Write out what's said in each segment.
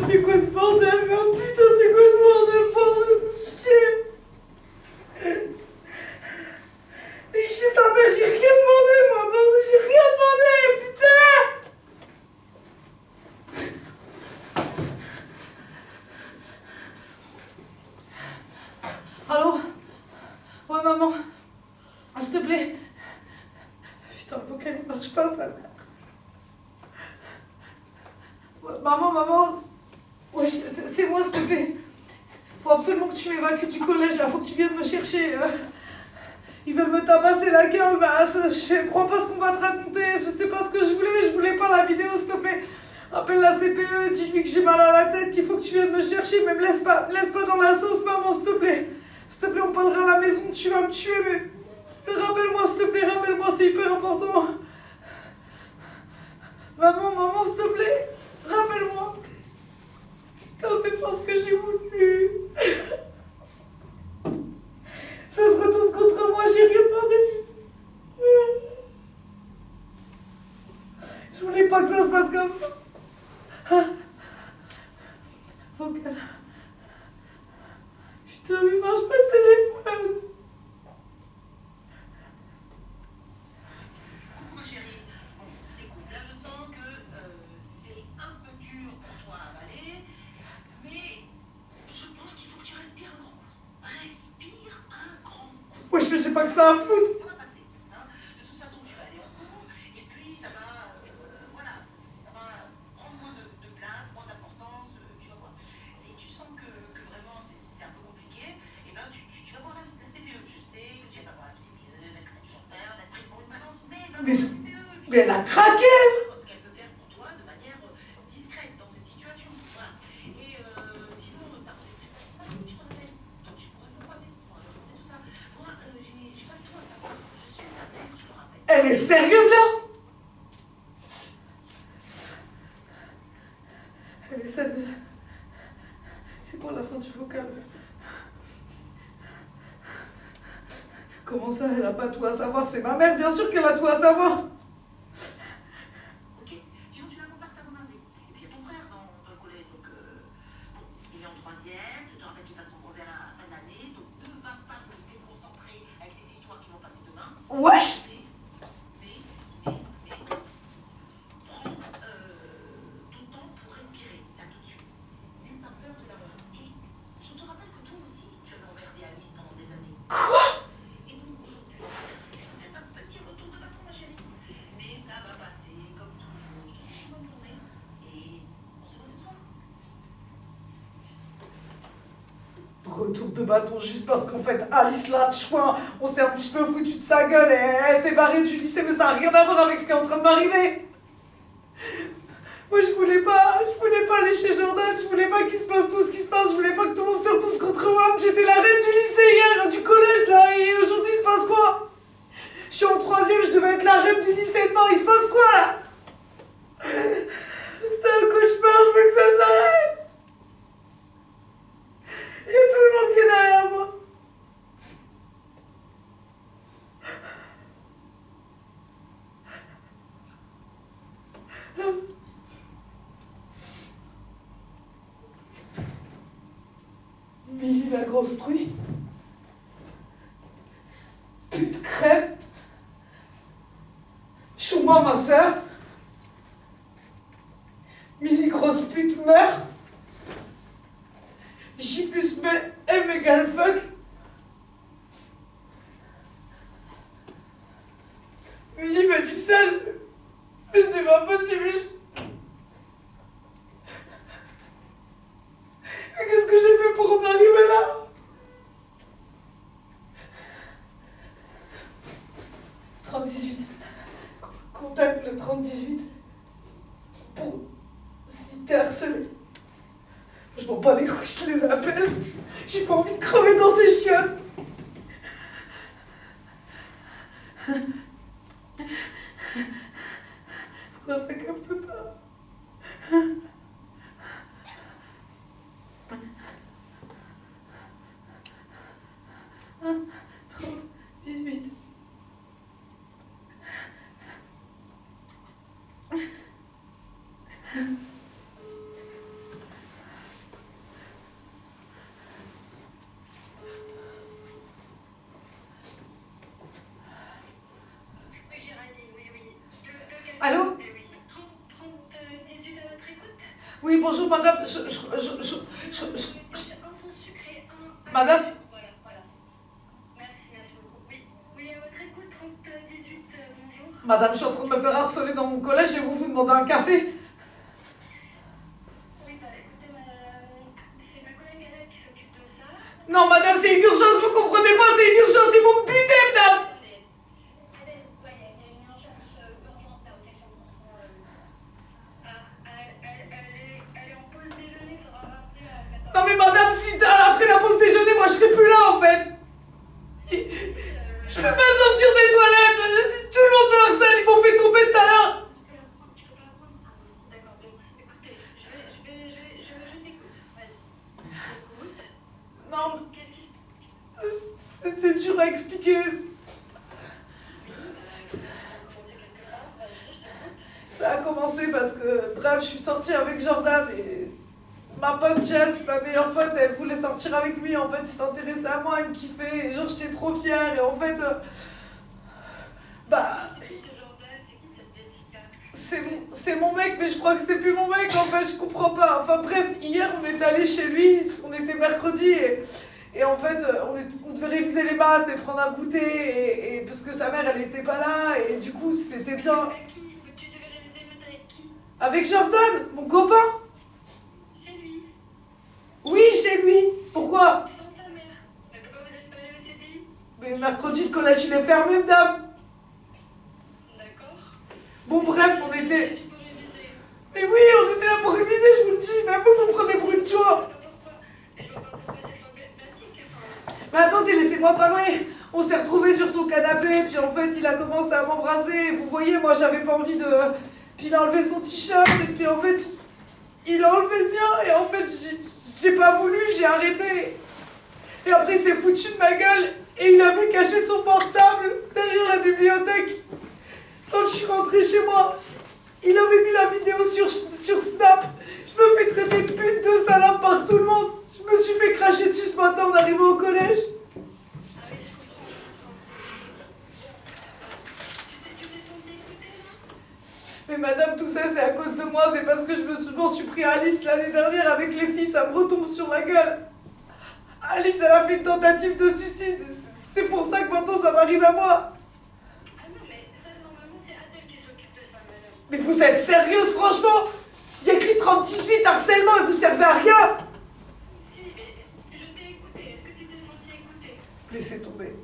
c'est quoi ce bordel? Merde, putain, c'est quoi ce bordel? Bordel, chier. Mais j'ai sa mère, j'ai rien demandé, moi, bordel, j'ai rien demandé, putain. Allô? Ouais, maman. S'il te plaît. Putain, faut qu'elle ne marche pas, sa mère. Ouais, maman. Ouais, c'est moi, s'il te plaît. Faut absolument que tu m'évacues du collège, là. Faut que tu viennes me chercher. Ils veulent me tabasser la gueule, mais je crois pas ce qu'on va te raconter. Je sais pas ce que je voulais pas la vidéo, s'il te plaît. Appelle la CPE, dis-lui que j'ai mal à la tête, qu'il faut que tu viennes me chercher, mais me laisse pas dans la sauce, maman, s'il te plaît. S'il te plaît, on parlera à la maison, tu vas me tuer, mais rappelle-moi, s'il te plaît, rappelle-moi, c'est hyper important. Maman, s'il te plaît, rappelle-moi. Putain, c'est pas ce que j'ai voulu. Ça se retourne contre moi, j'ai rien demandé. Je voulais pas que ça se passe comme ça. Faut qu'elle... Putain, mais il marche pas ce téléphone. Coucou ma chérie. Bon, écoute, là je sens que c'est un peu dur pour toi à avaler, mais je pense qu'il faut que tu respires un grand coup. Respire un grand coup. Wesh, mais j'ai pas que ça à foutre. Ça va passer. Hein. De toute façon, tu vas aller en cours, et puis ça va, voilà, ça va prendre moins de place, moins d'importance, tu vas voir. Si tu sens que vraiment c'est un peu compliqué, et ben tu vas voir la CPE. Je sais que tu vas pas voir la CPE, parce que tu as toujours peur d'être prise pour une balance, mais va voir la CPE. Mais elle a craqué. Ce qu'elle peut faire pour toi de manière discrète dans cette situation. Voilà. Et sinon, t'as rendez-vous, je te rappelle. Donc tu pourrais me parler, tout ça. Moi, j'ai pas tout à savoir. Je suis ta mère, je te rappelle. Elle est sérieuse là? Elle est sérieuse. C'est pour la fin du vocal. Comment ça, elle a pas tout à savoir? C'est ma mère, bien sûr qu'elle a tout à savoir. Ok. Sinon, tu la contactes à mon lundi. Et puis il y a ton frère dans le collège. Donc, bon, il est en 3e. Je te rappelle qu'il passe son brevet à la fin de l'année. Donc, ne va pas te déconcentrer avec des histoires qui vont passer demain. Wesh. Mais, prends ton temps pour respirer, là, tout de suite. N'aie pas peur de l'avoir. Et je te rappelle que toi aussi, tu avais emmerdé Alice pendant des années. Quoi? Et donc, aujourd'hui, c'est peut-être un petit retour de bâton, ma chérie. Mais ça va passer, comme toujours. Je te souhaite une bonne journée. Et on se voit ce soir. Retour de bâton juste parce qu'en fait Alice la chouin, on s'est un petit peu foutu de sa gueule et elle s'est barrée du lycée, mais ça n'a rien à voir avec ce qui est en train de m'arriver. Moi je voulais pas aller chez Jordan, je voulais pas qu'il se passe tout ce qui se passe, je voulais pas que tout le monde se retourne contre moi. J'étais la reine du lycée hier, du collège là, et aujourd'hui il se passe quoi? Je suis en 3e, je devais être la reine du lycée demain, il se passe quoi là? C'est un cauchemar, je veux que ça s'arrête. Il y a tout le monde qui est derrière moi. Milly la grosse truie. Pute crève. Chouma ma sœur. Milly grosse pute meurt. J plus M égale fuck. Milly veut du sel. Mais c'est pas possible. Mais qu'est-ce que j'ai fait pour en arriver là? « 30-18. Contacte le 30-18 pour si t'es harcelé. Je m'en bats les couilles, je les appelle. J'ai pas envie de crever dans ces chiottes. Pourquoi ça capte pas? 30-18. Oui, bonjour madame, Madame. Voilà, voilà. Merci beaucoup. Oui, oui, à votre écoute, 30-18, bonjour. Madame, je suis en train de me faire harceler dans mon collège et vous demandez un café. Oui, bah écoutez, c'est ma collègue Annette qui s'occupe de ça. Non madame, c'est une urgence, vous comprenez pas, c'est une urgence, ils vont me buter madame. Allez, ouais, il y a une urgence urgente là au téléphone. Elle est en pause déjeuner, ça va rappeler à 14h. Non mais madame, si après la pause déjeuner, moi je serai plus là en fait. Je peux pas sortir des toilettes, tout le monde me harcèle, ils m'ont fait tomber tout à l'heure. D'accord, bon, écoutez, je t'écoute. Vas-y. J'écoute. Non, Qu'est-ce qui se c'est dur à expliquer. Ça a commencé parce que, bref, je suis sortie avec Jordan et ma pote Jess, ma meilleure pote, elle voulait sortir avec lui. En fait, il s'intéressait à moi, il me kiffait. Et genre, j'étais trop fière. Et en fait, c'est mon mec, mais je crois que c'est plus mon mec. En fait, je comprends pas. Enfin, bref, hier, on est allé chez lui. On était mercredi et en fait, on devait réviser les maths et prendre un goûter. Et parce que sa mère, elle était pas là. Et du coup, c'était bien. Avec qui? Tu devais réviser le maths avec qui? Avec Jordan, mon copain. Chez lui. Oui, chez lui. Pourquoi? Sans ta mère. Mais pourquoi vous n'êtes pas allé au CDI? Mais mercredi, le collège, il est fermé, madame. D'accord. Bon, bref, on était... Pour réviser. Mais oui, on était là pour réviser, je vous le dis. Mais vous me prenez pour une joie. Je vois pas pourquoi c'est problématique. Mais attendez, laissez-moi parler. On s'est retrouvés sur son canapé, puis en fait, il a commencé à m'embrasser. Vous voyez, moi, j'avais pas envie de... Puis il a enlevé son t-shirt, et puis en fait, il a enlevé le mien, et en fait, j'ai pas voulu, j'ai arrêté. Et après, il s'est foutu de ma gueule, et il avait caché son portable derrière la bibliothèque. Quand je suis rentrée chez moi, il avait mis la vidéo sur Snap. Je me fais traiter de pute, de salope par tout le monde. Je me suis fait cracher dessus ce matin en arrivant au collège. Mais madame, tout ça, c'est à cause de moi. C'est parce que je m'en suis pris à Alice l'année dernière avec les filles. Ça me retombe sur la gueule. Alice, elle a fait une tentative de suicide. C'est pour ça que maintenant, ça m'arrive à moi. Ah non, mais ça, normalement, c'est Adèle qui s'occupe de ça, madame. Mais vous êtes sérieuse, franchement? Il y a écrit 38 harcèlement et vous servez à rien. Si, mais je t'ai écouté. Est-ce que tu t'es senti écouté? Laissez tomber.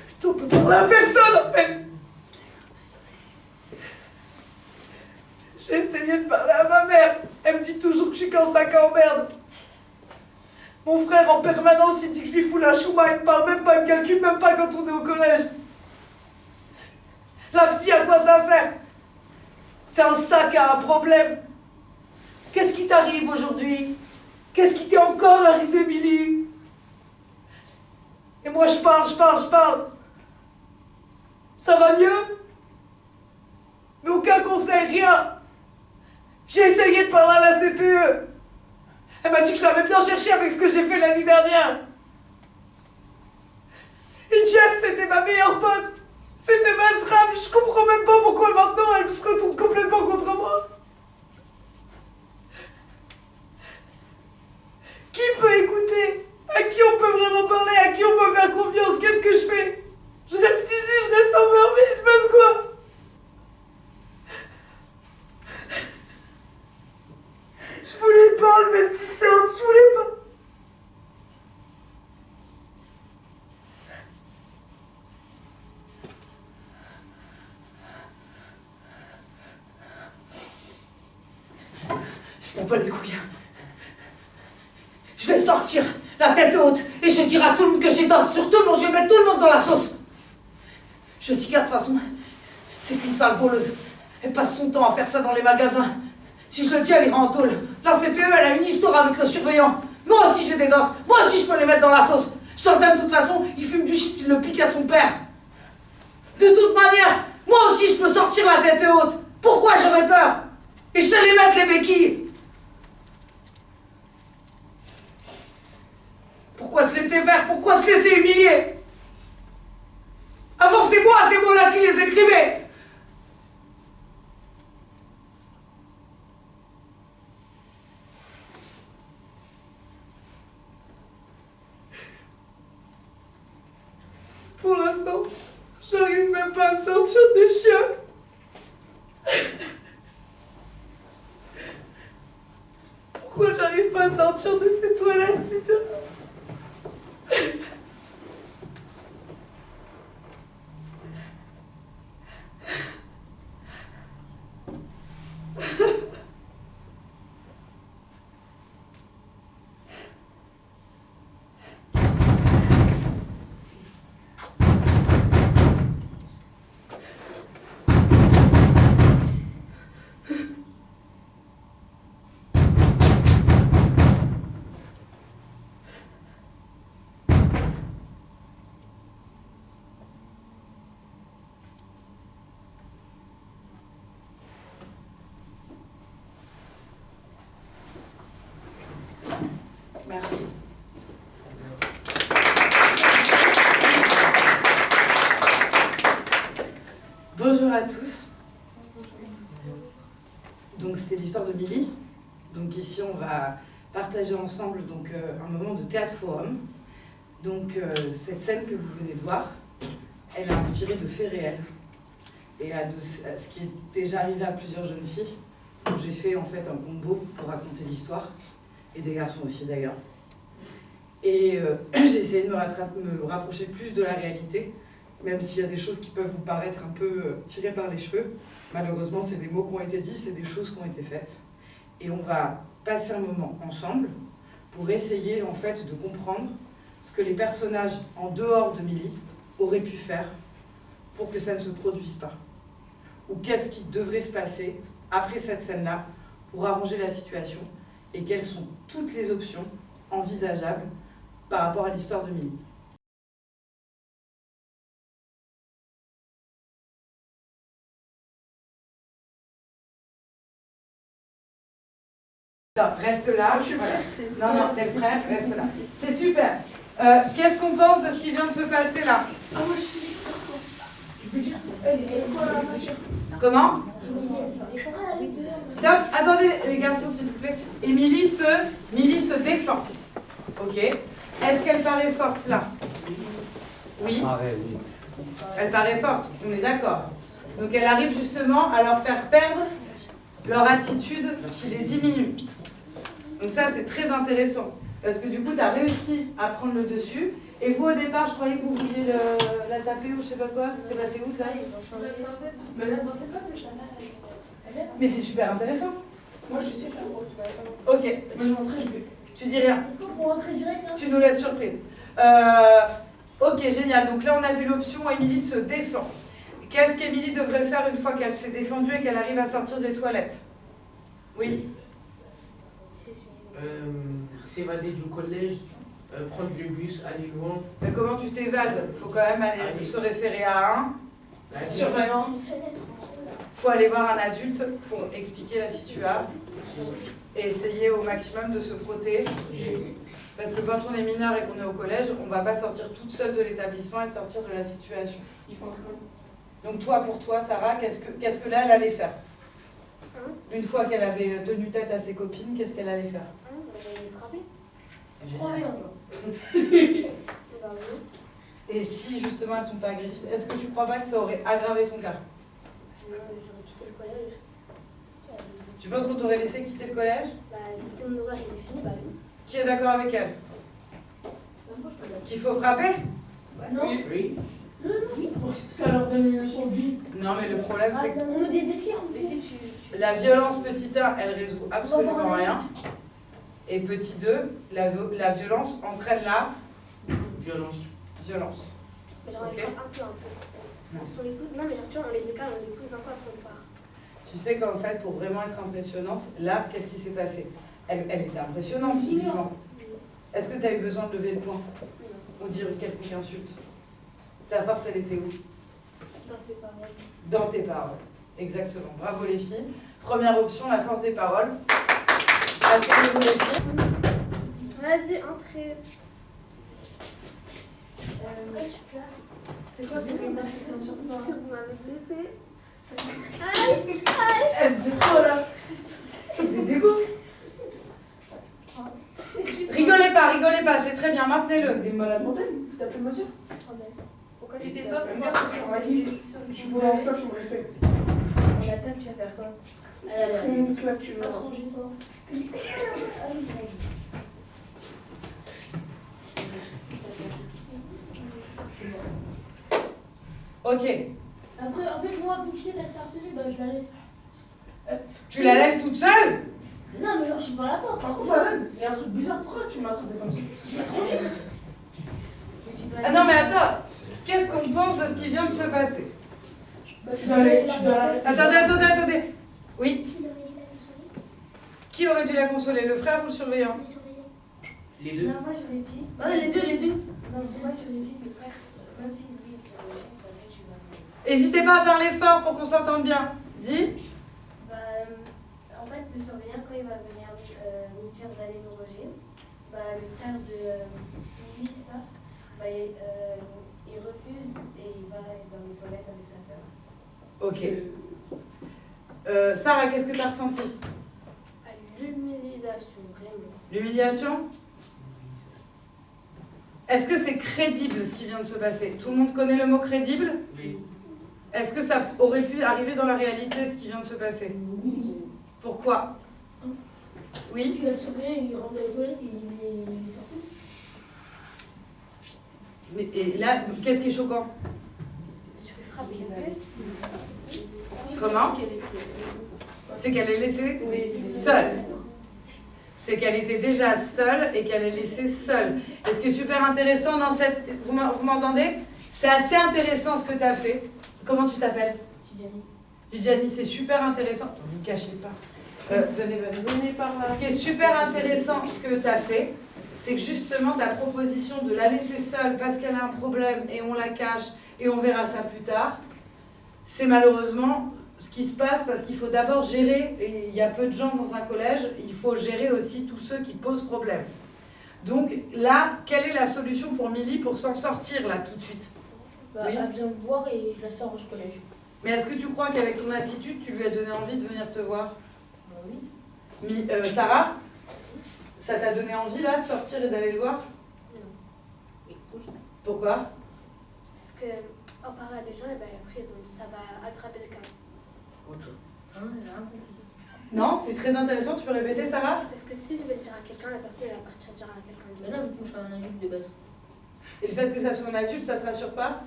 Putain, on peut parler à personne, en fait. J'ai essayé de parler à ma mère. Elle me dit toujours que je suis qu'un sac à emmerde. Mon frère, en permanence, il dit que je lui fous la chouma. Il me parle même pas, il me calcule même pas quand on est au collège. La psy, à quoi ça sert? C'est un sac à un problème. Qu'est-ce qui t'arrive aujourd'hui? Qu'est-ce qui t'est encore arrivé, Milly? Et moi, je parle. Ça va mieux? Mais aucun conseil, rien. J'ai essayé de parler à la CPE. Elle m'a dit que je l'avais bien cherché avec ce que j'ai fait l'année dernière. Et Jess, c'était ma meilleure pote. C'était ma SRAM. Je comprends même pas pourquoi maintenant elle se retourne complètement contre moi. Qui peut écouter? À qui on peut vraiment parler? À qui on peut faire confiance? Qu'est-ce que je fais? Je reste ici, je reste enfermée, il se passe quoi? Je voulais pas enlever le t-shirt, je voulais pas. Je m'en bats les couilles. Je vais sortir, la tête haute, et je dirai à tout le monde que j'ai danse sur tout le monde, je vais mettre tout le monde dans la sauce. Jessica, de toute façon, c'est qu'une sale voleuse. Elle passe son temps à faire ça dans les magasins. Si je le dis, elle ira en tôle. La CPE, elle a une histoire avec le surveillant. Moi aussi, j'ai des danses. Moi aussi, je peux les mettre dans la sauce. Jordan, de toute façon, il fume du shit, il le pique à son père. De toute manière, moi aussi, je peux sortir la tête haute. Pourquoi j'aurais peur? Et je sais les mettre, les béquilles. Pourquoi se laisser faire? Pourquoi se laisser humilier? Avant, c'est moi ces mots-là qui les écrivais. sortir de ces toilettes, putain. Merci. Bonjour à tous. Donc c'était l'histoire de Milly. Donc ici on va partager ensemble donc, un moment de théâtre forum. Donc cette scène que vous venez de voir, elle est inspirée de faits réels et à ce qui est déjà arrivé à plusieurs jeunes filles. J'ai fait en fait un combo pour raconter l'histoire. Et des garçons aussi d'ailleurs. Et j'ai essayé de me rapprocher plus de la réalité, même s'il y a des choses qui peuvent vous paraître un peu tirées par les cheveux. Malheureusement, c'est des mots qui ont été dits, c'est des choses qui ont été faites. Et on va passer un moment ensemble pour essayer en fait de comprendre ce que les personnages en dehors de Milly auraient pu faire pour que ça ne se produise pas. Ou qu'est-ce qui devrait se passer après cette scène-là pour arranger la situation et quelles sont toutes les options envisageables par rapport à l'histoire de Milly. Non, reste là. Je suis prête. Non, non, t'es prête, reste là. C'est super. Qu'est-ce qu'on pense de ce qui vient de se passer là? Ah, moi je suis. Je veux dire, Comment? Stop, attendez les garçons s'il vous plaît. Et Milly se défend. Ok. Est-ce qu'elle paraît forte là? Oui. Elle paraît forte, on est d'accord. Donc elle arrive justement à leur faire perdre leur attitude qui les diminue. Donc ça c'est très intéressant. Parce que du coup tu as réussi à prendre le dessus. Et vous au départ je croyais que vous vouliez la taper ou je sais pas quoi. C'est passé où ça? Mais elle pensait pas de ça. Mais c'est super intéressant. Moi je sais faire. Ok. Moi je rentrais, je vais. Tu dis rien. Pour rentrer direct, hein. Tu nous laisses surprise. Ok, génial. Donc là, on a vu l'option Émilie se défend. Qu'est-ce qu'Émilie devrait faire une fois qu'elle s'est défendue et qu'elle arrive à sortir des toilettes? Oui. S'évader du collège, prendre le bus, aller loin. Mais comment tu t'évades? Il faut quand même aller se référer à un Surveillant. faut aller voir un adulte pour expliquer la situation et essayer au maximum de se protéger. Parce que quand on est mineur et qu'on est au collège, on ne va pas sortir toute seule de l'établissement et sortir de la situation. Ils font un Donc toi, pour toi, Sarah, qu'est-ce que là, elle allait faire? Une fois qu'elle avait tenu tête à ses copines, qu'est-ce qu'elle allait faire? J'allais les frapper. Génial. Et si justement elles ne sont pas agressives, est-ce que tu crois pas que ça aurait aggravé ton cas? J'aurais quitté le collège. Tu penses qu'on t'aurait laissé quitter le collège? Bah, si mon horaire il est fini, bah oui. Qui est d'accord avec elle? Qu'il faut frapper? Non. Oui. Oui. Ça leur donne une leçon de vie. Non, mais le problème c'est que On me débusquait en plus. la violence petit 1, elle résout absolument rien. Et petit 2, la violence entraîne la Violence. violence. Genre, Ok. un peu. Non. Parce qu'on l'écoute. Non, mais genre, tu vois, on les décale, on les pousse un peu après on part. Tu sais qu'en fait, pour vraiment être impressionnante, là, qu'est-ce qui s'est passé? Elle était impressionnante physiquement. Est-ce que tu as eu besoin de lever le poing ou dire quelconque insulte? Ta force, elle était où? Dans ses paroles. Dans tes paroles. Exactement. Bravo les filles. Première option, la force des paroles. Asseyez-vous les filles. Vas-y, entrez. C'est quoi ce que t'as fait sur toi? Parce que vous m'avez blessé. Aïe, aïe. Elle faisait trop là. C'est dégoût. Rigolez pas, c'est très bien, maintenez-le. C'est des malades mentales. Vous t'appelez monsieur? Pourquoi T'étais tu pas comme ça. Je suis pour la je me respecte. la table, tu vas faire quoi? Là, tu vas Étranger, toi. Ok. Après, en fait, moi, vu que je t'ai laissé harceler, bah, je la laisse. Tu la laisses toute seule? Non, mais genre, je suis pas à la porte. Par contre, madame, il y a un truc bizarre. Pourquoi tu m'as attrapé comme ça? Je suis étranger. Ah non, mais attends. Qu'est-ce qu'on pense de ce qui vient de se passer? Bah, Tu dois l'arrêter. Attendez. Oui. Qui l'aurait dit la consoler? Qui aurait dû la consoler, le frère ou le surveillant? Le surveillant. Les deux. Non, moi, je l'ai dit. Ouais, les deux. Non, moi, je l'ai dit, le frère, même si lui, il est méchant, tu vas. N'hésitez pas à parler fort pour qu'on s'entende bien. Dis. Bah, en fait, le surveillant, quand il va venir nous dire d'aller nous loger, bah, le frère de Lily, c'est ça, bah, il refuse et il va dans les toilettes avec sa soeur. Ok. Sarah, qu'est-ce que tu as ressenti? L'humiliation, vraiment. L'humiliation? Est-ce que c'est crédible ce qui vient de se passer? Tout le monde connaît le mot crédible? Oui. Est-ce que ça aurait pu arriver dans la réalité ce qui vient de se passer? Oui. Pourquoi? Oui? Puis le surveillant, il rentre dans les toilettes et il est sorti. Mais, et là, qu'est-ce qui est choquant? Je vais frapper une puce. Comment? C'est qu'elle est laissée seule. C'est qu'elle était déjà seule et qu'elle est laissée seule. Et ce qui est super intéressant dans cette... Vous m'entendez? C'est assez intéressant ce que tu as fait. Comment tu t'appelles? Tidjani, c'est super intéressant. Vous ne cachez pas. Venez par là. Ce qui est super intéressant, ce que tu as fait, c'est que justement ta proposition de la laisser seule parce qu'elle a un problème et on la cache et on verra ça plus tard, c'est malheureusement ce qui se passe parce qu'il faut d'abord gérer, et il y a peu de gens dans un collège, il faut gérer aussi tous ceux qui posent problème. Donc là, quelle est la solution pour Milly pour s'en sortir là tout de suite? Bah, Oui. elle vient me voir et je la sors au collège. Mais est-ce que tu crois qu'avec ton attitude, tu lui as donné envie de venir te voir? Bah oui. Sarah, ça t'a donné envie là de sortir et d'aller le voir? Oui. Pourquoi? Parce que en parlant à des gens, et ben, après, bon, ça va aggraver le cas. Non, c'est très intéressant, tu peux répéter Sarah? Parce que si je vais le dire à quelqu'un, la personne elle va partir dire à quelqu'un Mais d'autre. là, vous couchez un adulte de base. Et le fait que ça soit un adulte, ça te rassure pas?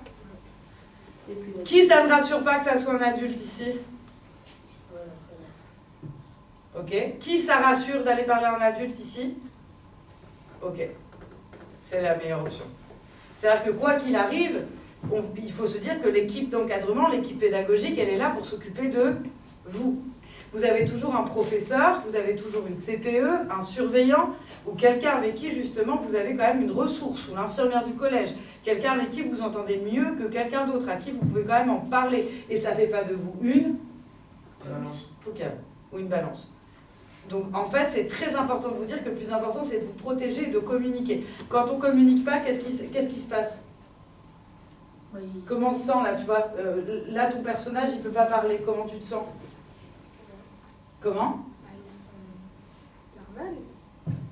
Et puis, Qui ça ne rassure pas que ça soit un adulte ici? voilà, Ok. Qui ça rassure d'aller parler à un adulte ici? Ok. C'est la meilleure option. C'est-à-dire que quoi qu'il arrive, il faut se dire que l'équipe d'encadrement, l'équipe pédagogique, elle est là pour s'occuper de vous. Vous avez toujours un professeur, vous avez toujours une CPE, un surveillant, ou quelqu'un avec qui justement vous avez quand même une ressource, ou l'infirmière du collège, quelqu'un avec qui vous entendez mieux que quelqu'un d'autre, à qui vous pouvez quand même en parler. Et ça ne fait pas de vous une poucave ou une balance. Donc en fait, c'est très important de vous dire que le plus important, c'est de vous protéger et de communiquer. Quand on ne communique pas, qu'est-ce qui se passe? oui. Comment on se sent là, tu vois? Là, ton personnage, il ne peut pas parler. Comment tu te sens? Comment? Bah, il me semble normal.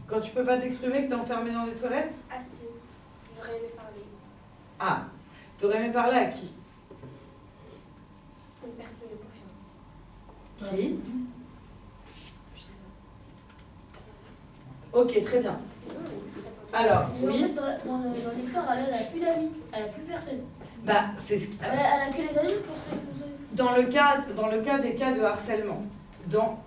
Quand tu peux pas t'exprimer, que tu es enfermé dans des toilettes? Ah si, j'aurais aimé parler. Ah, tu aurais aimé parler à qui? Une personne de confiance. Qui? Je sais Ok, très bien. pas. Alors, Mais en oui. fait, dans l'histoire, elle a plus d'amis. Elle a plus personne. Bah, c'est ce qui... Elle a que les amis pour se consoler. Dans le cas des cas de harcèlement, dans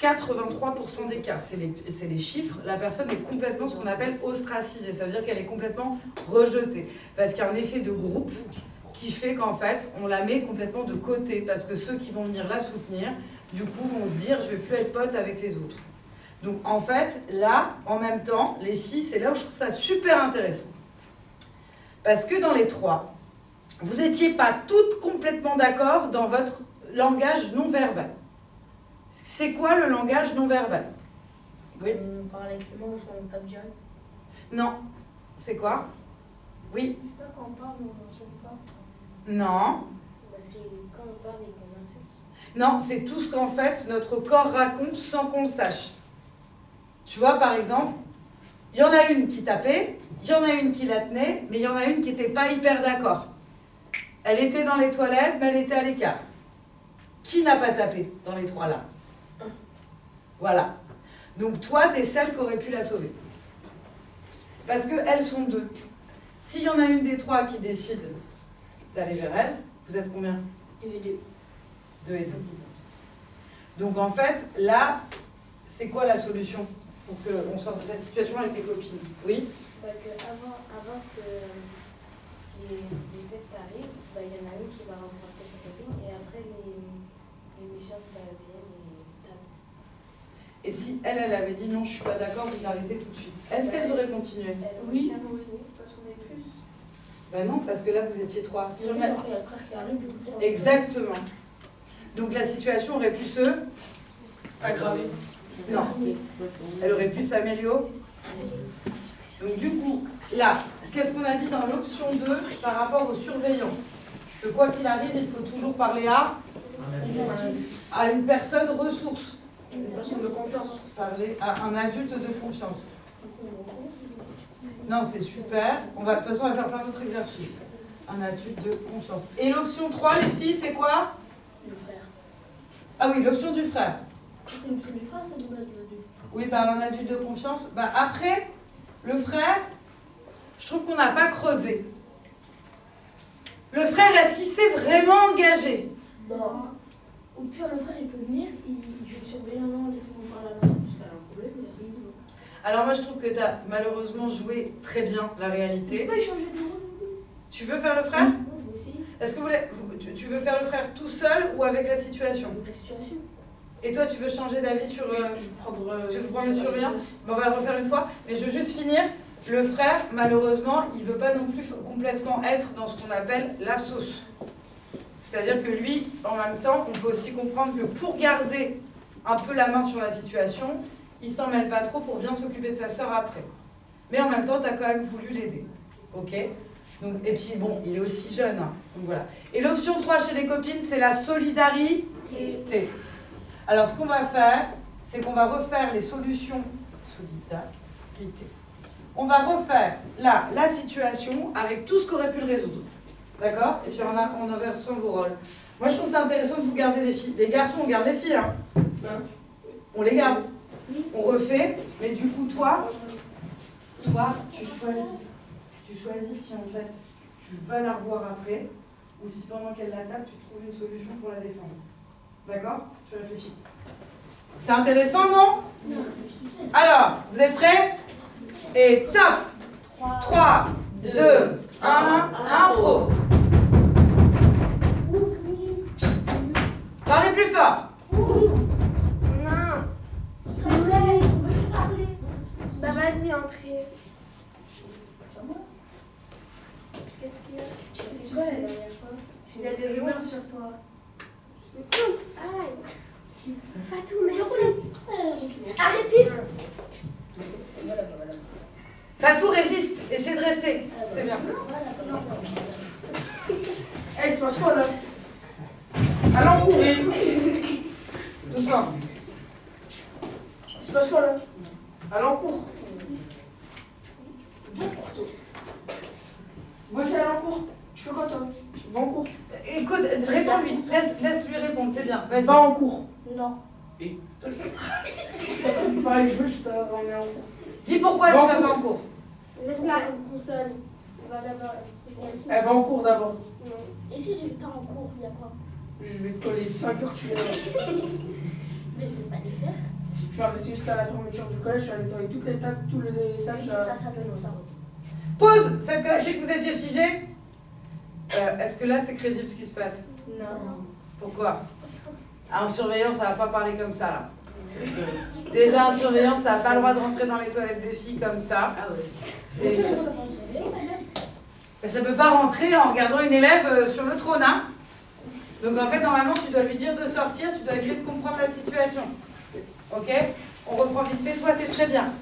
83% des cas, c'est les chiffres, la personne est complètement ce qu'on appelle ostracisée. Ça veut dire qu'elle est complètement rejetée. Parce qu'il y a un effet de groupe qui fait qu'en fait, on la met complètement de côté. Parce que ceux qui vont venir la soutenir, du coup, vont se dire, je ne vais plus être pote avec les autres. Donc en fait, là, en même temps, les filles, c'est là où je trouve ça super intéressant. Parce que dans les trois, vous n'étiez pas toutes complètement d'accord dans votre langage non verbal. C'est quoi le langage non verbal? Oui. On parle avec les mains ou on tape direct. Non. C'est quoi? Oui. C'est pas quand on parle, mais on n'insulte pas. Non. Bah, c'est quand on parle et qu'on insulte. Non, c'est tout ce qu'en fait notre corps raconte sans qu'on le sache. Tu vois, par exemple, il y en a une qui tapait, il y en a une qui la tenait, mais il y en a une qui n'était pas hyper d'accord. Elle était dans les toilettes, mais elle était à l'écart. Qui n'a pas tapé dans les 3 là? Voilà. Donc toi, tu es celle qui aurait pu la sauver. Parce qu'elles sont 2. S'il y en a une des 3 qui décide d'aller vers elle, vous êtes combien? 2 et 2. 2 et 2. Donc en fait, là, c'est quoi la solution pour qu'on sorte de cette situation avec les copines? Oui? Bah que avant que les tests arrivent, bah, il y en a une qui va remporter sa copine et après les méchantes viennent et tapent. Et si elle avait dit non, je suis pas d'accord, vous arrêtez tout de suite. Est-ce qu'elles auraient continué? Oui, parce qu'on est plus. Ben non, parce que là, vous étiez 3. Si on a- Il y a le frère qui arrive, du coup, 3. Exactement. Donc la situation aurait pu se... Aggravé. Non. Elle aurait pu s'améliorer. Donc du coup, là, qu'est-ce qu'on a dit dans l'option 2 par rapport aux surveillants? Que quoi qu'il arrive, il faut toujours parler à une personne ressource. Une personne de confiance. Parler à un adulte de confiance. Non, c'est super. De toute façon, on va faire plein d'autres exercices. Un adulte de confiance. Et l'option 3, les filles, c'est quoi? Le frère. Ah oui, l'option du frère. C'est l'option du frère, ça doit être l'adulte. Oui, par un adulte de confiance. Bah, après, le frère, je trouve qu'on n'a pas creusé. Le frère, est-ce qu'il s'est vraiment engagé? Non. Au pire, le frère, il peut venir, il fait surveiller, non, laissez-moi parler à la maison, parce qu'elle a un problème, il arrive. Alors moi, je trouve que tu as malheureusement joué très bien la réalité. Pourquoi il changeait de rôle? Tu veux faire le frère? Non, je veux aussi. Est-ce que tu veux faire le frère tout seul ou avec la situation? Avec la situation. Et toi, tu veux changer d'avis sur... Je vais prendre. tu veux prendre le surveillant? Bon, on va le refaire une fois. Mais je veux juste finir. Le frère, malheureusement, il ne veut pas non plus complètement être dans ce qu'on appelle la sauce. C'est-à-dire que lui, en même temps, on peut aussi comprendre que pour garder un peu la main sur la situation, il ne s'en mêle pas trop pour bien s'occuper de sa sœur après. Mais en même temps, tu as quand même voulu l'aider. Ok? Donc, et puis bon, il est aussi jeune. Hein. Donc voilà. Et l'option 3 chez les copines, c'est la solidarité. Alors ce qu'on va faire, c'est qu'on va refaire les solutions solidarité. On va refaire là la situation avec tout ce qu'aurait pu le résoudre. D'accord? Et puis on inversant vos rôles. Moi je trouve ça intéressant que vous gardez les filles. Les garçons, on garde les filles. Hein. On les garde. On refait. Mais du coup, toi, tu choisis. Tu choisis si en fait tu vas la revoir après ou si pendant qu'elle la tape, tu trouves une solution pour la défendre. D'accord? Tu réfléchis. C'est intéressant, non? Non. Alors, vous êtes prêts? Et top! 3, 2, 1, impro! Parlez plus fort! Non. C'est vrai, on veut parler. Bah vas-y, entrez. Qu'est-ce qu'il y a? C'est quoi la dernière fois? Il y a des rumeurs sur toi. Aïe. Fatou, merci. Arrêtez. Fatou résiste, essaie de rester. C'est bien. Eh, il se passe quoi là? Allez en cours. Doucement. Il se passe quoi là? Allez en cours. Moi aussi, allez en cours. Tu fais quoi toi? Va en cours. Écoute, réponds-lui. Laisse-lui répondre, c'est bien. Vas-y. Va en cours. Non. Pareil, je t'ai ramené en cours. Dis pourquoi tu Va en vas cours. pas en cours. Laisse-la une console. Va là-bas. Elle va en cours d'abord. Et si je vais pas en cours, il y a quoi? Je vais te coller 5 heures, tu verras. Mais je vais pas les faire. Je vais rester jusqu'à la fermeture du collège, je vais aller nettoyer toutes les tables, tous les sacs. Oui, c'est ça, ça doit être ça. Pause. Faites comme si vous étiez figé. Est-ce que là, c'est crédible ce qui se passe? Non. Pourquoi? En surveillant, ça va pas parler comme ça, là. Déjà, en surveillant, ça n'a pas le droit de rentrer dans les toilettes des filles comme ça. Et ça ne peut pas rentrer en regardant une élève sur le trône. Hein. Donc en fait, normalement, tu dois lui dire de sortir, tu dois essayer de comprendre la situation. Ok? On reprend vite fait. Toi, c'est très bien.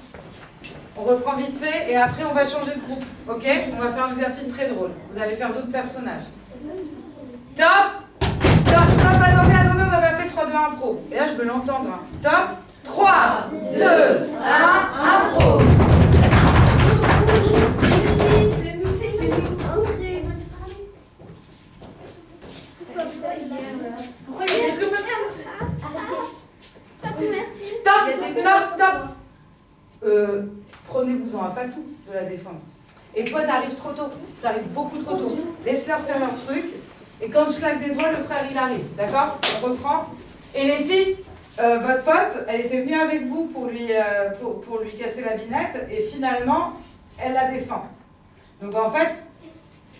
On reprend vite fait et après, on va changer de groupe. Ok? On va faire un exercice très drôle. Vous allez faire d'autres personnages. Top! Top! Stop! Attendez, on n'a pas fait le 3, 2, 1 pro. Et là, je veux l'entendre. Hein. Top! 3, 2, 1, impro! C'est nous. Entrez. Pourquoi il y a Pourquoi il y a que Prenez-vous-en à Fatou de la défendre. Et toi, t'arrives trop tôt. T'arrives beaucoup trop tôt. Laisse-leur faire leur truc. Et quand je claque des doigts, le frère, il arrive. D'accord? On reprend. Et les filles, votre pote, elle était venue avec vous pour lui casser la binette. Et finalement, elle la défend. Donc en fait,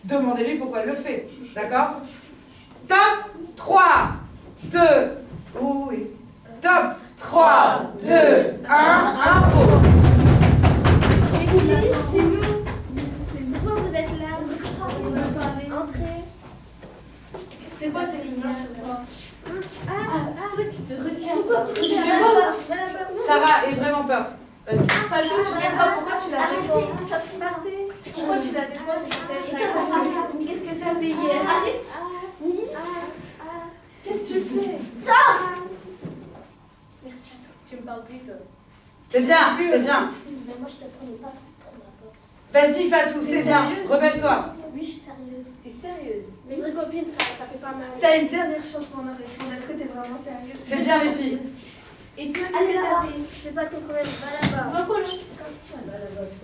demandez-lui pourquoi elle le fait. D'accord? Top 3, 2, oui. Top 3, 2, 1, impro. C'est qui? C'est nous. Pourquoi vous êtes là? On va parler. Entrez. C'est quoi ces lumières sur toi? Toi, tu te retiens. Pourquoi Tu tu viens viens pas? pas? Sarah ait vraiment peur. Vas-y. Fatou, tu viens pas? Pourquoi tu l'as défendu? Arrêtez, ça se partez. Pourquoi tu l'as défendu? Qu'est-ce que t'as fait hier? Arrête. Qu'est-ce que tu fais? Stop. Merci à toi. Tu me parles plus, toi. C'est bien, c'est bien. Mais moi, je te prenais pas pour ma pote. Vas-y Fatou, c'est T'es bien. sérieuse? Rebelle-toi. Oui, je suis sérieuse. T'es sérieuse? Les vraies copines, ça fait pas mal. T'as une dernière chance pour me répondre. Est-ce que t'es vraiment sérieuse? C'est bien les filles. Et toi, Allez qu'est-ce que là-bas. t'as fait? C'est pas ton problème. Va là-bas. Va quoi là?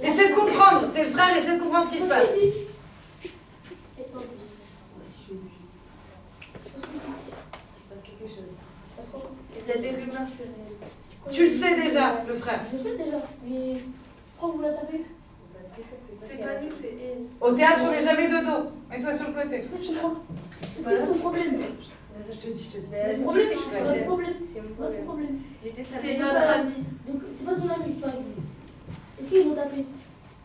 Essaie de comprendre. T'es le frère, essaie de comprendre ce qui se passe. T'es pas obligée de faire ça. Moi aussi, je suis obligée. Il se passe quelque chose. Il y a des rumeurs sur elle. Tu le sais déjà, le frère. Je sais déjà, mais pourquoi vous la tapez? Parce que c'est pas nous, c'est elle. Au théâtre, on n'est jamais de dos. Mets-toi sur le côté. Qu'est-ce que tu prends? Qu'est-ce que ton problème? Je te dis, je te dis. Votre problème, c'est c'est votre problème. C'est mon Votre problème. problème. J'étais sa C'est meilleure notre amie. Donc, c'est pas ton ami, tu vois. Est-ce qu'ils l'ont tapé?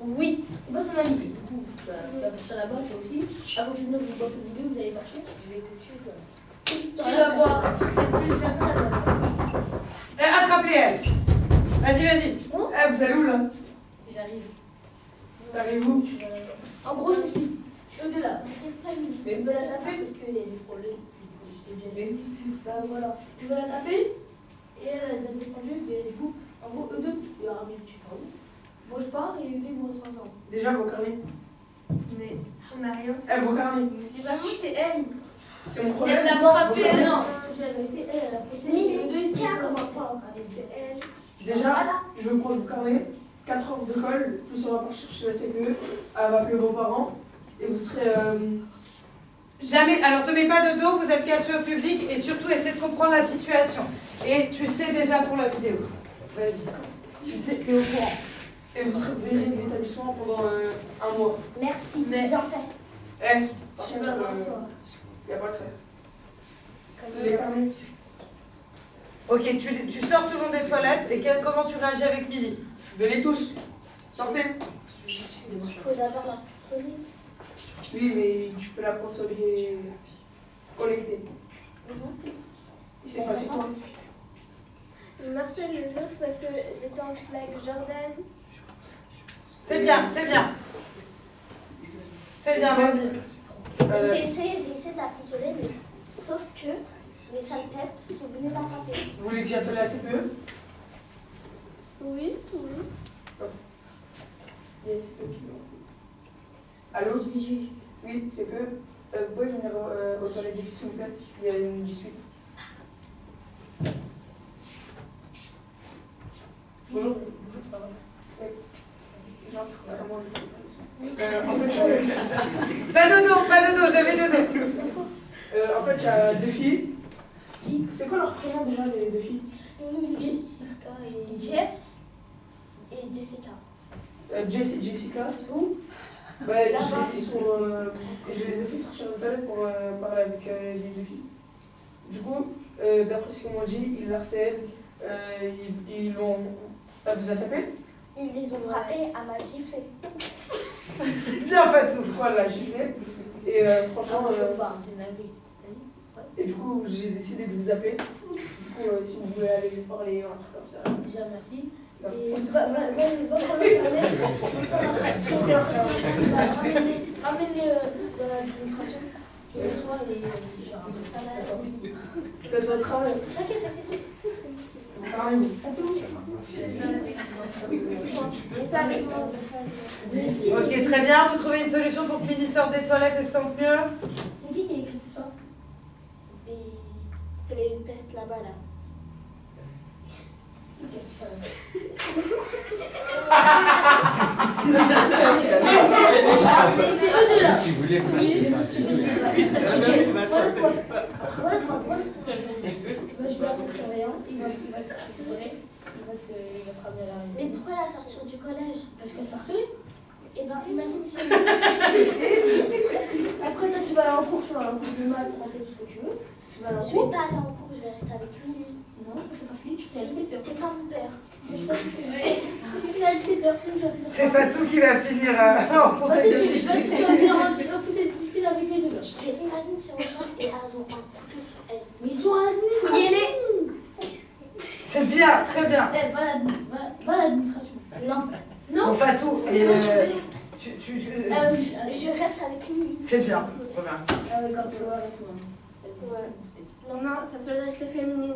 Oui. C'est pas ton ami. Du coup, bah, tu vas partir là-bas, toi aussi. Avant que je vienne vous voir une vidéo, vous allez marcher. Je vais te tuer, toi. Tu vas voir. Tu fais plus jamais là. Attrape-les, elle. Vas-y, vas-y. Eh, vous allez où là? J'arrive. T'arrives où? En gros, je t'explique. Eux deux là, tu veux la taper parce qu'il y a des problèmes. Bah voilà. Tu veux la taper et elle a défendu, et du coup, en gros, eux deux, tu vas ramener le tuer. Moi je pars et eux deux vont rester ensemble. Déjà vos carnets. Mais on n'a rien fait. Eh, vos carnets. C'est pas moi, c'est elle. C'est mon problème. Elle l'a frappé, Non, non. j'ai la vérité, elle a prêté, et eux deux, ils ont commencé à C'est elle. Déjà, je veux prendre vos carnets. 4 heures de colle, plus on va pas chercher la CPE. Elle va appeler vos parents. Et vous serez. Jamais. Alors, te mets pas de dos, vous êtes caché au public et surtout, essaie de comprendre la situation. Et tu sais déjà pour la vidéo. Vas-y. Tu sais, t'es au courant. Et vous serez viré de l'établissement pendant 1 mois. Merci, Mais- bien fait. Eh, par Tu contre, vas voir toi. y a pas de ça. Les carnets. Ok, tu sors tout le monde des toilettes et comment tu réagis avec Milly? Venez tous. Sortez. Il faut d'abord la consoler. Oui, mais tu peux la consoler collectée. Il s'est passé quoi? Il harcèle les autres parce que j'étais en couple avec Jordan. C'est bien, c'est bien. C'est bien, vas-y. J'ai essayé de la consoler, mais sauf que les sales pestes sont venus la frapper. Vous voulez que j'appelle la CPE? Oui, oui. Il y a une CPE qui me... Allô? Oui, CPE. Vous pouvez venir aux toilettes des filles, s'il vous plaît? Il y a une G-Suite. Bonjour. Bonjour, ça va? Oui. Non, c'est vraiment... en fait, Pas de dos, jamais de dos. en fait, il y a 2 filles. C'est quoi leur prénom déjà, les 2 filles? Jess et Jessica. Jess et Jessica. Où? Bah, ils sont, je les ai fait sortir de toilette pour parler avec les 2 filles. Du coup, d'après ce qu'ils m'ont dit, ils l'harcèlent, ils l'ont... Elle vous a tapé? Ils les ont frappés, elle m'a giflé. C'est bien, Fatou. Du coup, elle l'a giflé. Et franchement... Je veux pas, c'est une dinguerie. et du coup, j'ai décidé de vous appeler. Du coup, si vous voulez aller lui parler, un truc comme ça. Déjà, merci. Non. Et va prendre le carnet. Ramène-les dans l'administration. Tu les soins et genre ça là. Faites votre travail. T'inquiète. Vous parlez, vous. Mais ça avec moi. Ok, très bien. Vous trouvez une solution pour que Milly sorte des toilettes et se sente mieux? C'est qui a écrit tout ça? Et c'est les pestes là-bas là. Ok, ça va. C'est eux deux là. Tu voulais placer ça, c'est tout. Voilà, je vais appeler le surveillant, il va te chercher au collège, il va te ramener à l'arrivée. Mais pourquoi la sortir du collège? Parce qu'elle se fait harceler. Eh ben, imagine si. Après, toi, tu vas aller en cours, tu vas aller en cours de maths, français, tout ce que tu veux. Tu vas aller en Je cours. vais pas aller en cours, je vais rester avec lui. Non, t'es pas fini, tu fais à Si, 17h. t'es pas mon père. Je finis à 17h, C'est pas tout qui va finir en conseil de discipline. Tu vas venir en discipline avec les deux là. Mais imagine si on sort et elles ont un couteau sur elle. Mais ils sont à l'administration. C'est bien, très bien. Eh, va à l'administration. Non, Non. Bon, Fatou, et, je reste avec lui. c'est bien. Très bien. Ah oui, quand tu vas avec toi. Non, sa solidarité féminine.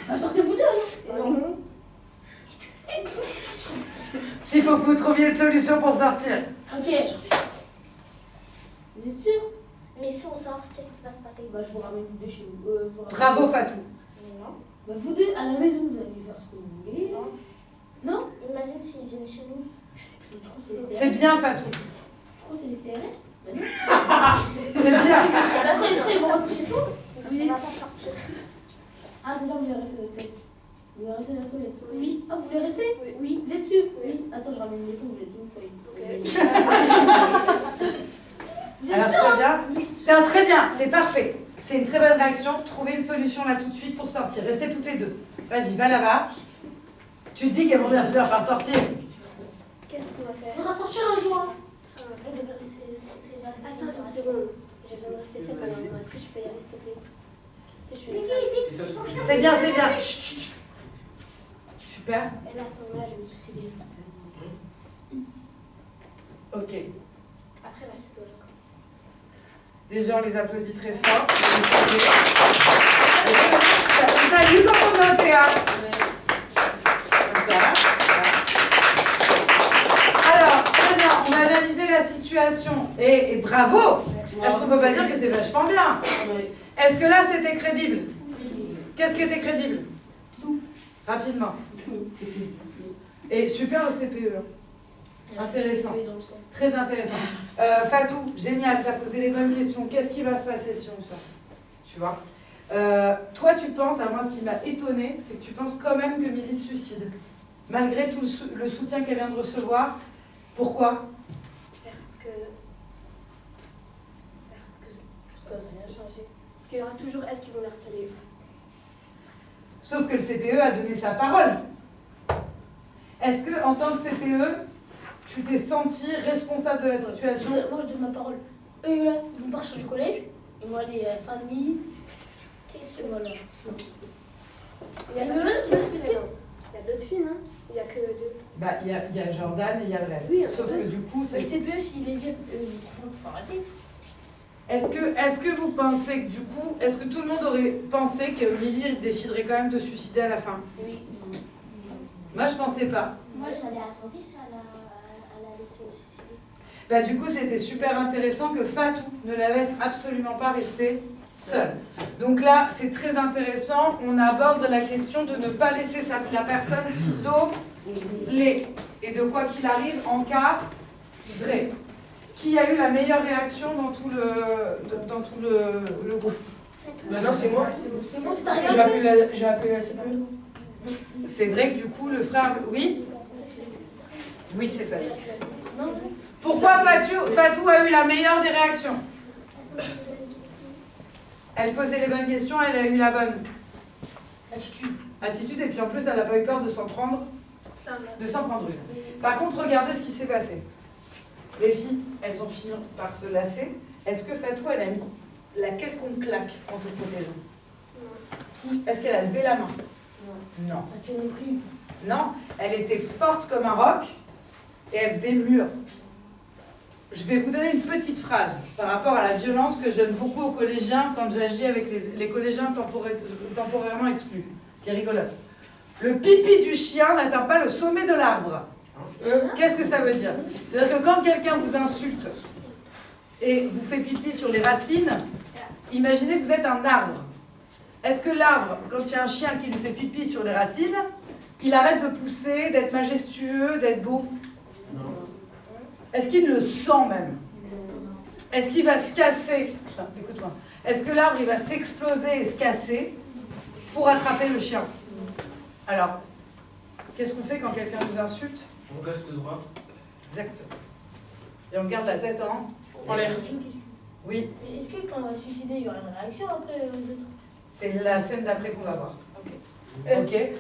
Ah, sortez-vous deux alors. Non. S'il faut que vous trouviez une solution pour sortir. Ok. Vous êtes sûr? Mais si on sort, qu'est-ce qui va se passer? Bah, je vous ramène vous deux chez vous. Bravo, Fatou. Mais non. Bah, vous deux, à la maison, vous allez faire ce que vous voulez. Non. Non? Imagine s'ils viennent chez nous. Je trouve que c'est les C'est CRS. bien, Fatou. Je trouve que c'est les CRS. Bah, non. C'est bien. Après, ils vont rentrer chez toi? On va pas sortir. Ah, c'est là, vous voulez rester à la toilette. Vous voulez rester à la toilette? Oui. Ah, vous voulez rester? Oui. Vous êtes sûr? Oui. Attends, je ramène les pots, vous êtes où? Vous êtes Alors, sûr? très bien. C'est très bien, c'est parfait. C'est une très bonne réaction. Trouvez une solution là tout de suite pour sortir. Restez toutes les deux. Vas-y, va là-bas. Tu te dis qu'elles vont bien finir par sortir. Qu'est-ce qu'on va Il faire? faudra sortir un jour. Hein. Attends une seconde. J'ai besoin de rester seule pendant. Est-ce que tu peux y aller, s'il te plaît? Si je suis là. C'est bien, c'est bien. Chut, chut, chut. Super. Elle a son âge, je me soucie des femmes. Ok. Après, la suite, d'accord. Déjà, on les applaudit très fort. Salut quand on est au théâtre. Comme ça. Alors, très bien, on va analyser la situation. Et bravo. Est-ce qu'on peut pas dire que c'est vachement bien? Est-ce que là, c'était crédible? Qu'est-ce qui était crédible? Tout. Rapidement. Et super le CPE. Intéressant. Très intéressant. Fatou, génial, tu as posé les bonnes questions. Qu'est-ce qui va se passer si on sort? Tu vois? Toi, tu penses, à moi, ce qui m'a étonnée, c'est que tu penses quand même que Milly se suicide. Malgré tout le soutien qu'elle vient de recevoir. Pourquoi? Parce que ça n'a rien changé. Parce qu'il y aura toujours elles qui vont la harceler. Sauf que le CPE a donné sa parole. Est-ce que, en tant que CPE, tu t'es senti responsable de la situation? Moi, je donne ma parole. Eux, là, ils vont partir du collège. Ils vont aller à Saint-Denis. T'es sûr? Voilà. Il y a d'autres filles, non? Il n'y a que deux. Bah, il y a Jordan et il y a le reste. Oui, Sauf que du coup, Le c'est... CPE, s'il est vieux, il faut arrêter. Est-ce que vous pensez que du coup, est-ce que tout le monde aurait pensé que Milly déciderait quand même de se suicider à la fin? Oui. Moi, je pensais pas. Moi, j'allais adorer ça, elle allait se suicider. Bah, du coup, c'était super intéressant que Fatou ne la laisse absolument pas rester seule. Donc là, c'est très intéressant. On aborde la question de ne pas laisser la personne s'isoler. Et de quoi qu'il arrive, en cas vrai. Qui a eu la meilleure réaction dans tout le groupe? Maintenant, c'est moi. C'est moi qui t'as Parce que rien j'ai appelé la CPE. C'est vrai que du coup, le frère... Oui? Oui, c'est fait. Non. Pourquoi Fatou a eu la meilleure des réactions? Elle posait les bonnes questions, elle a eu la bonne attitude, et puis en plus, elle n'a pas eu peur de s'en prendre une. Par contre, regardez ce qui s'est passé. Les filles, elles ont fini par se lasser. Est-ce que Fatou, elle a mis la quelconque claque en te protégeant? Non. Est-ce qu'elle a levé la main? Non. Non. Parce que non plus. Non, elle était forte comme un roc et elle faisait mur. Je vais vous donner une petite phrase par rapport à la violence que je donne beaucoup aux collégiens quand j'agis avec les collégiens temporairement exclus, qui est rigolote. Le pipi du chien n'atteint pas le sommet de l'arbre. Qu'est-ce que ça veut dire? C'est-à-dire que quand quelqu'un vous insulte et vous fait pipi sur les racines, imaginez que vous êtes un arbre. Est-ce que l'arbre, quand il y a un chien qui lui fait pipi sur les racines, qu'il arrête de pousser, d'être majestueux, d'être beau? Non. Est-ce qu'il le sent même? Est-ce qu'il va se casser? Putain, écoute-moi. Est-ce que l'arbre, il va s'exploser et se casser pour attraper le chien? Alors, qu'est-ce qu'on fait quand quelqu'un nous insulte? On reste droit. Exactement. Et on garde la tête En l'air. Oui, Mais est-ce que quand on va se suicider, il y aura une réaction après aux autres? c'est la scène d'après qu'on va voir. Eh, Ok.